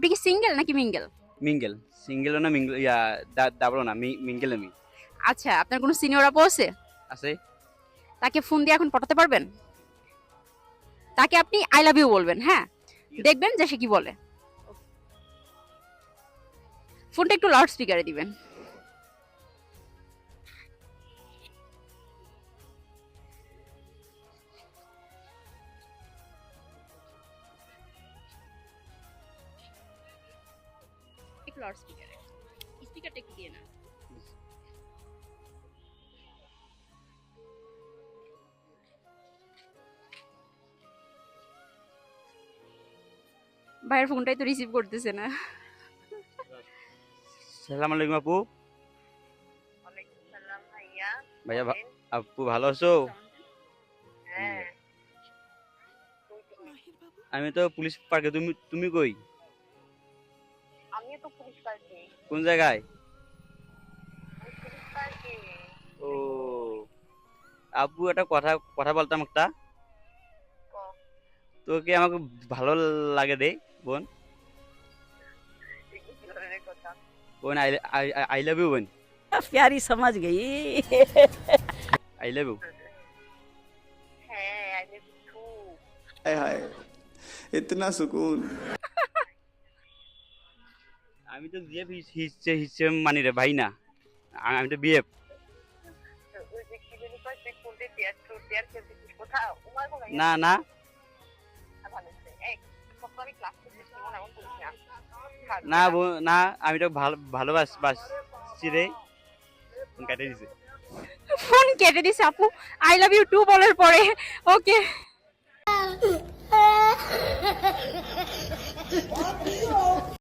আপনি কি সিঙ্গেল নাকি মিঙ্গেল? মিঙ্গেল। সিঙ্গেলও না, মিঙ্গেল ডাবলও না, মিঙ্গেল আমি। আচ্ছা, আপনার কোনো সিনিয়র আপু আছে? আছে। তাকে ফোন দিয়ে এখন পটাতে পারবেন? তাকে আপনি আই লাভ ইউ বলবেন, হ্যাঁ? দেখবেন যে সে কি বলে। ফোনটা একটু লাউড স্পিকারে দিবেন। একটু লাউড স্পিকারে, স্পিকারটা একটু দিয়ে না। ভাইয়ের ফোনটাই তো রিসিভ করতেছে না। সালাম আলাইকুম আপু। ওয়ালাইকুম সালাম ভাইয়া। ভাইয়া বলেন। আপু ভালো আছো? হ্যাঁ। কই তুমি? আমি তো পুলিশ পার্কে, তুমি তুমি কই? আমিও তো পুলিশ পার্কে। কোন জায়গায়? আমি পুলিশ পার্কে। ও আপু, একটা কথা কথা বলতাম একটা। ক। তোকে আমাকে ভালো লাগে রে বোন। এগুলো কি ধরনের কথা? বোন, আই আই লাভ ইউ বোন। प्यारी समझ गई। I love you. হ্যাঁ, আই লাভ ইউ টু। हाय हाय इतना सुकून। আমি তো বিএফ হিসছে হিসছে মানি রে ভাই না, আমি তো বিএফ। ওই যে কি জানি কয় তুই কোনটা টিয়ার খেলতেছিস কোথাও? উমার কোন না না ভালো হচ্ছে। এই সব আমি ক্লাস করতেছি মনে এমন করিস না। না না, আমি তো ভালোবাসছি রে। কাটে দিছে। ফোন কেটে দিছে আপু আই লাভ ইউ টু বলার পরে। ওকে